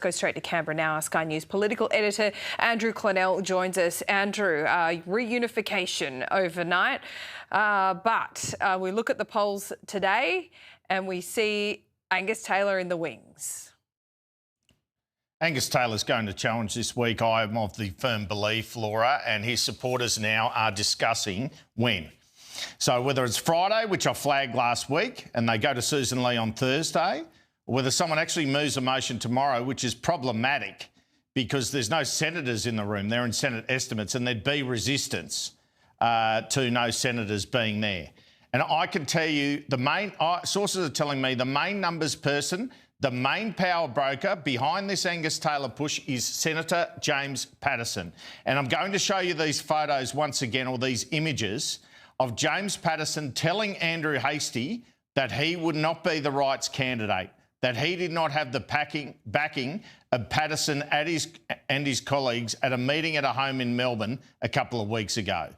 Go straight to Canberra now. Our Sky News political editor Andrew Clennell joins us. Andrew, reunification overnight, but we look at the polls today and we see Angus Taylor in the wings. Angus Taylor's going to challenge this week, I am of the firm belief, Laura, and his supporters now are discussing when. So whether it's Friday, which I flagged last week, and they go to Sussan Ley on Thursday, or whether someone actually moves a motion tomorrow, which is problematic because there's no senators in the room. They're in Senate estimates and there'd be resistance to no senators being there. And I can tell you the main sources are telling me the main numbers person, the main power broker behind this Angus Taylor push is Senator James Paterson. And I'm going to show you these photos once again, or these images of James Paterson telling Andrew Hastie that he would not be the rights candidate, that he did not have the backing of Paterson and his colleagues at a meeting at a home in Melbourne a couple of weeks ago.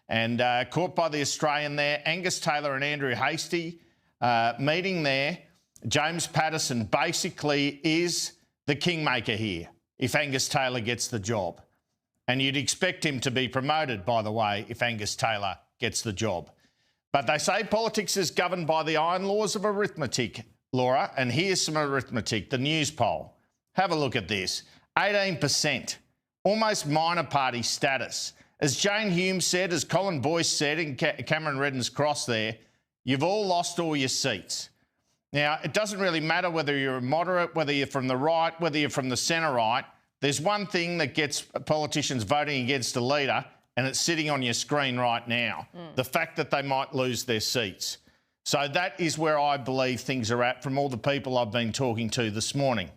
And caught by the Australian there, Angus Taylor and Andrew Hastie meeting there. James Paterson basically is the kingmaker here if Angus Taylor gets the job. And you'd expect him to be promoted, by the way, if Angus Taylor gets the job. But they say politics is governed by the iron laws of arithmetic, Laura, and here's some arithmetic, the news poll. Have a look at this. 18%, almost minor party status. As Jane Hume said, as Colin Boyce said in Cameron Redden's Cross there, you've all lost all your seats. Now, it doesn't really matter whether you're a moderate, whether you're from the right, whether you're from the centre-right. There's one thing that gets politicians voting against a leader, and it's sitting on your screen right now, the fact that they might lose their seats. So that is where I believe things are at from all the people I've been talking to this morning.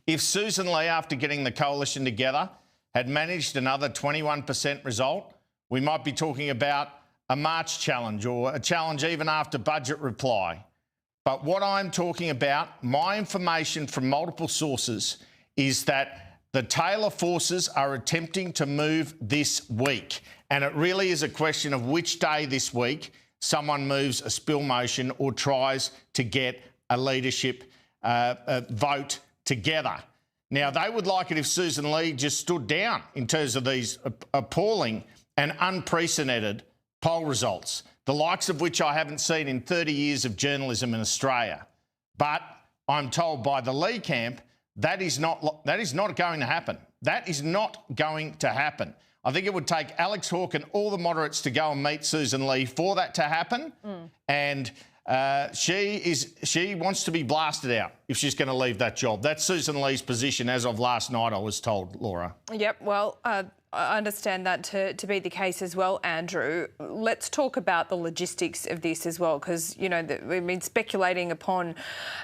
If Sussan Ley, after getting the coalition together, had managed another 21% result, we might be talking about a March challenge or a challenge even after budget reply. But what I'm talking about, my information from multiple sources, is that the Taylor forces are attempting to move this week. And it really is a question of which day this week someone moves a spill motion or tries to get a leadership vote together. Now, they would like it if Sussan Ley just stood down in terms of these appalling and unprecedented poll results, the likes of which I haven't seen in 30 years of journalism in Australia. But I'm told by the Ley camp that is not going to happen. That is not going to happen. I think it would take Alex Hawke and all the moderates to go and meet Sussan Ley for that to happen. And she wants to be blasted out if she's going to leave that job. That's Sussan Ley's position as of last night, I was told, Laura. Yep, well, I understand that to be the case as well, Andrew. Let's talk about the logistics of this as well, because, you know, we've been speculating upon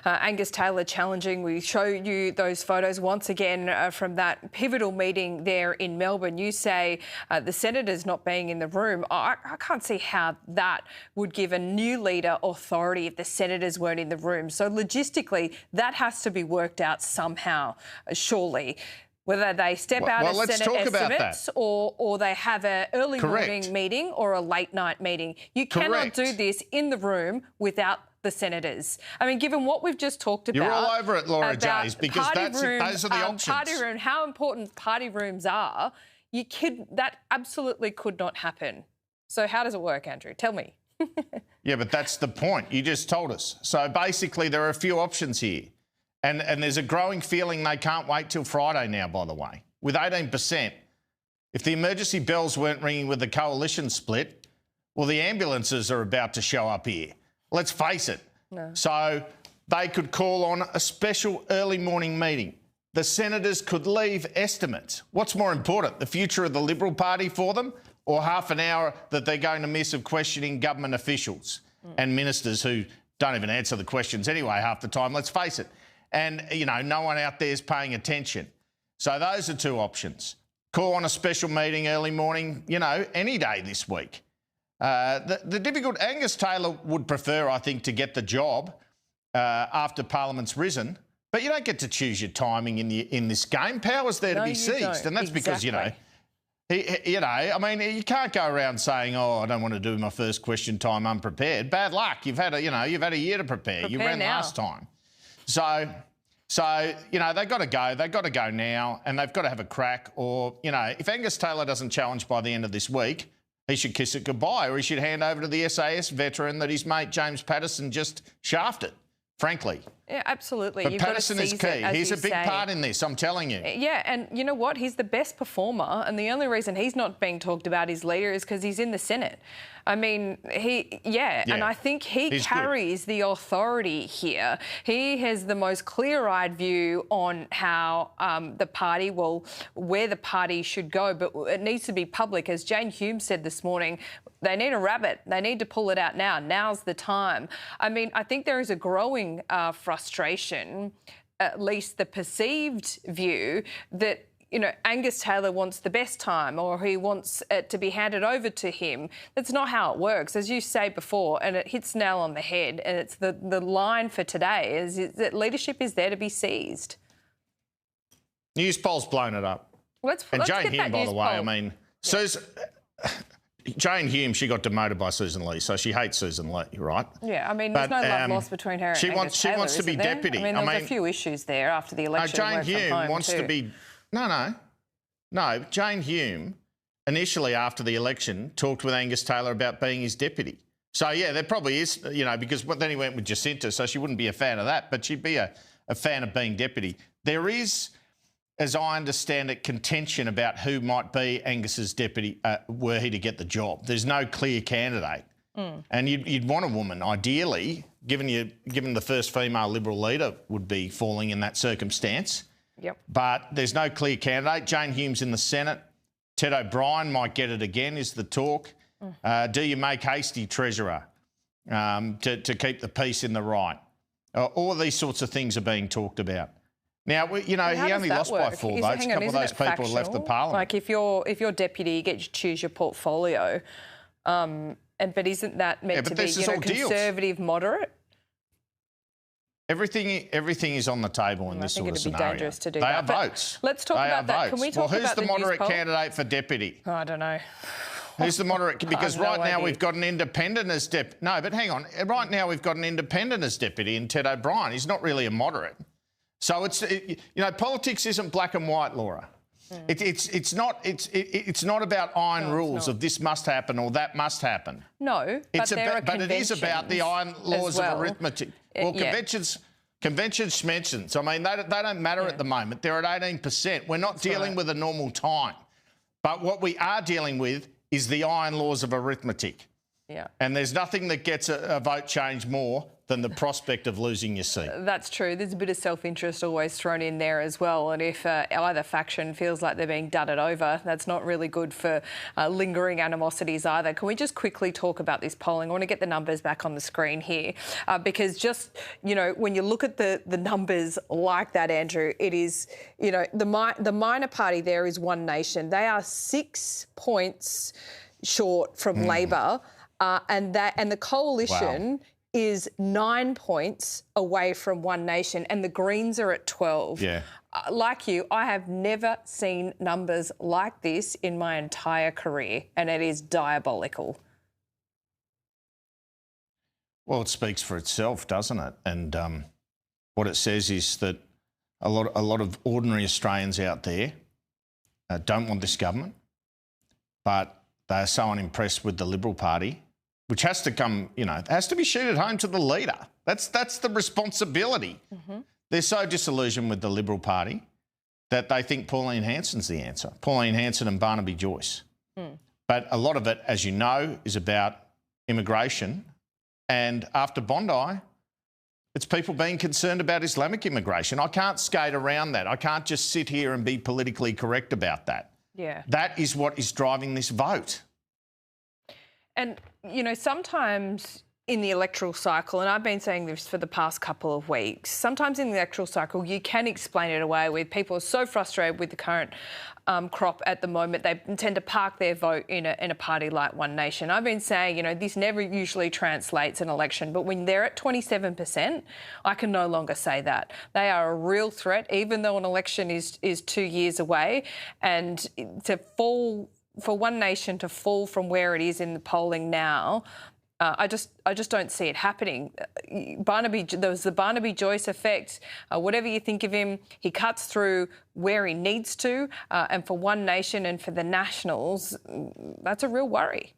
Angus Taylor challenging. We show you those photos once again from that pivotal meeting there in Melbourne. You say the senators not being in the room. I can't see how that would give a new leader authority if the senators weren't in the room. So logistically, that has to be worked out somehow, surely. Whether they step out of Senate estimates or they have an early morning meeting or a late night meeting. You cannot do this in the room without the senators. I mean, given what we've just talked about... You're all over it, Laura Jays, because those are the options. Party room, how important party rooms are, that absolutely could not happen. So how does it work, Andrew? Tell me. Yeah, but that's the point. You just told us. So basically there are a few options here. And there's a growing feeling they can't wait till Friday now, by the way. With 18%, if the emergency bells weren't ringing with the coalition split, well, the ambulances are about to show up here. Let's face it. No. So they could call on a special early morning meeting. The senators could leave estimates. What's more important, the future of the Liberal Party for them, or half an hour that they're going to miss of questioning government officials and ministers who don't even answer the questions anyway half the time, let's face it. And, you know, no one out there is paying attention. So those are two options. Call on a special meeting early morning, you know, any day this week. The difficult... Angus Taylor would prefer, I think, to get the job after Parliament's risen. But you don't get to choose your timing in this game. Power's there to be seized. And that's because, you know, I mean, you can't go around saying, oh, I don't want to do my first question time unprepared. Bad luck. You've had a year to prepare. You ran last time. So So, you know, they've got to go. They've got to go now, and they've got to have a crack. Or, you know, if Angus Taylor doesn't challenge by the end of this week, he should kiss it goodbye, or he should hand over to the SAS veteran that his mate James Patterson just shafted, frankly. Yeah, absolutely. But Patterson is key. He's a big part in this, I'm telling you. Yeah, and you know what? He's the best performer, and the only reason he's not being talked about as leader is because he's in the Senate. I mean, and I think he's carries the authority here. He has the most clear-eyed view on how the party, where the party should go, but it needs to be public. As Jane Hume said this morning, they need a rabbit. They need to pull it out now. Now's the time. I mean, I think there is a growing frustration, at least the perceived view, that, you know, Angus Taylor wants the best time, or he wants it to be handed over to him. That's not how it works, as you say before, and it hits nail on the head. And it's the line for today is that leadership is there to be seized. Newspol's blown it up. Let's Jane get Hume, that by the way, poll. I mean, Jane Hume, she got demoted by Sussan Ley, so she hates Sussan Ley, right? Yeah, I mean, there's no love lost between her and Angus Taylor, wants to be there? deputy. I mean, there was a few issues there after the election. Jane Hume wants to be... No, Jane Hume, initially after the election, talked with Angus Taylor about being his deputy. So, yeah, there probably is, you know, because then he went with Jacinta, so she wouldn't be a fan of that, but she'd be a fan of being deputy. There is, as I understand it, contention about who might be Angus's deputy were he to get the job. There's no clear candidate. And you'd want a woman, ideally, given the first female Liberal leader would be falling in that circumstance. Yep. But there's no clear candidate. Jane Hume's in the Senate. Ted O'Brien might get it again, is the talk. Do you make Hastie Treasurer to keep the peace in the right? All these sorts of things are being talked about. Now, you know, he only lost by 4 votes. A couple of those people left the parliament. Like if you're deputy, you get to choose your portfolio. But isn't that meant to be, you know, conservative, moderate? Everything is on the table in this sort of scenario. I think it'd be dangerous to do that. They are votes. Let's talk about that. Can we talk about who's the moderate candidate for deputy? I don't know. Who's the moderate? Because right now we've got an independent as deputy. No, but hang on. Right now we've got an independent as deputy in Ted O'Brien. He's not really a moderate. So you know, politics isn't black and white, Laura. It's not about iron rules of this must happen or that must happen. No, but it is about the iron laws of arithmetic. Well, conventions schmentions. I mean, they don't matter at the moment. They're at 18%. We're not dealing with a normal time. But what we are dealing with is the iron laws of arithmetic. Yeah. And there's nothing that gets a vote change more than the prospect of losing your seat. That's true. There's a bit of self-interest always thrown in there as well. And if either faction feels like they're being dudded over, that's not really good for lingering animosities either. Can we just quickly talk about this polling? I want to get the numbers back on the screen here because just, you know, when you look at the numbers like that, Andrew, it is, you know, the minor party there is One Nation. They are 6 points short from Labor and the coalition... Wow. Is 9 points away from One Nation and the Greens are at 12. Yeah. Like you, I have never seen numbers like this in my entire career and it is diabolical. Well, it speaks for itself, doesn't it? And what it says is that a lot of ordinary Australians out there don't want this government, but they are so unimpressed with the Liberal Party, which has to come, you know, has to be sheeted home to the leader. That's the responsibility. They're so disillusioned with the Liberal Party that they think Pauline Hanson's the answer. Pauline Hanson and Barnaby Joyce. But a lot of it, as you know, is about immigration. And after Bondi, it's people being concerned about Islamic immigration. I can't skate around that. I can't just sit here and be politically correct about that. Yeah. That is what is driving this vote. And, you know, sometimes in the electoral cycle, and I've been saying this for the past couple of weeks, sometimes in the electoral cycle you can explain it away with people are so frustrated with the current crop at the moment, they tend to park their vote in a party like One Nation. I've been saying, you know, this never usually translates an election, but when they're at 27%, I can no longer say that. They are a real threat, even though an election is 2 years away, and to fall... For One Nation to fall from where it is in the polling now, I just don't see it happening. There was the Barnaby Joyce effect. Whatever you think of him, he cuts through where he needs to. And for One Nation and for the Nationals, that's a real worry.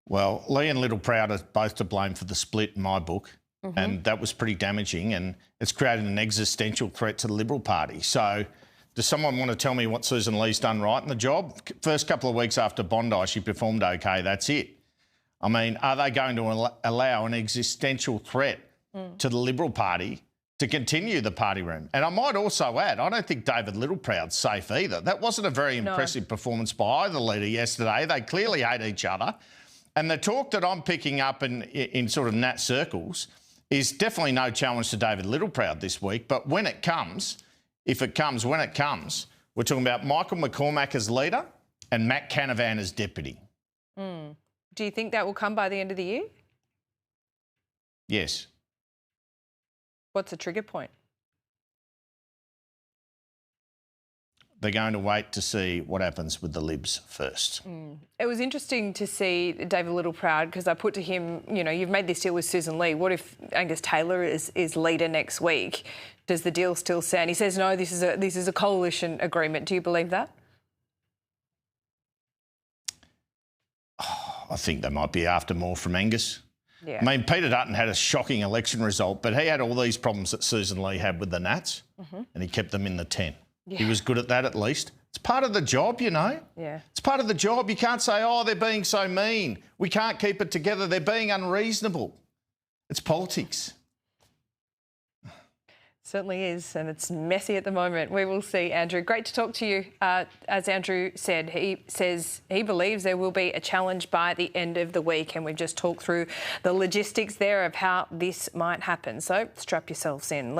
Well, Ley and Littleproud are both to blame for the split in my book. And that was pretty damaging, and it's created an existential threat to the Liberal Party. So does someone want to tell me what Sussan Ley's done right in the job? First couple of weeks after Bondi, she performed okay, that's it. I mean, are they going to allow an existential threat to the Liberal Party to continue the party room? And I might also add, I don't think David Littleproud's safe either. That wasn't a very impressive performance by either leader yesterday. They clearly hate each other. And the talk that I'm picking up in sort of Nat circles is definitely no challenge to David Littleproud this week. But when it comes, when it comes, we're talking about Michael McCormack as leader and Matt Canavan as deputy. Do you think that will come by the end of the year? Yes. What's the trigger point? They're going to wait to see what happens with the Libs first. It was interesting to see David Littleproud, because I put to him, you know, you've made this deal with Sussan Ley. What if Angus Taylor is leader next week? Does the deal still stand? He says, no, this is a coalition agreement. Do you believe that? I think they might be after more from Angus. Yeah. I mean, Peter Dutton had a shocking election result, but he had all these problems that Sussan Ley had with the Nats, and he kept them in the 10. Yeah. He was good at that at least. It's part of the job, you know. Yeah. It's part of the job. You can't say, oh, they're being so mean. We can't keep it together. They're being unreasonable. It's politics. Certainly is, and it's messy at the moment. We will see, Andrew. Great to talk to you. As Andrew said, he says he believes there will be a challenge by the end of the week, and we've just talked through the logistics there of how this might happen. So strap yourselves in.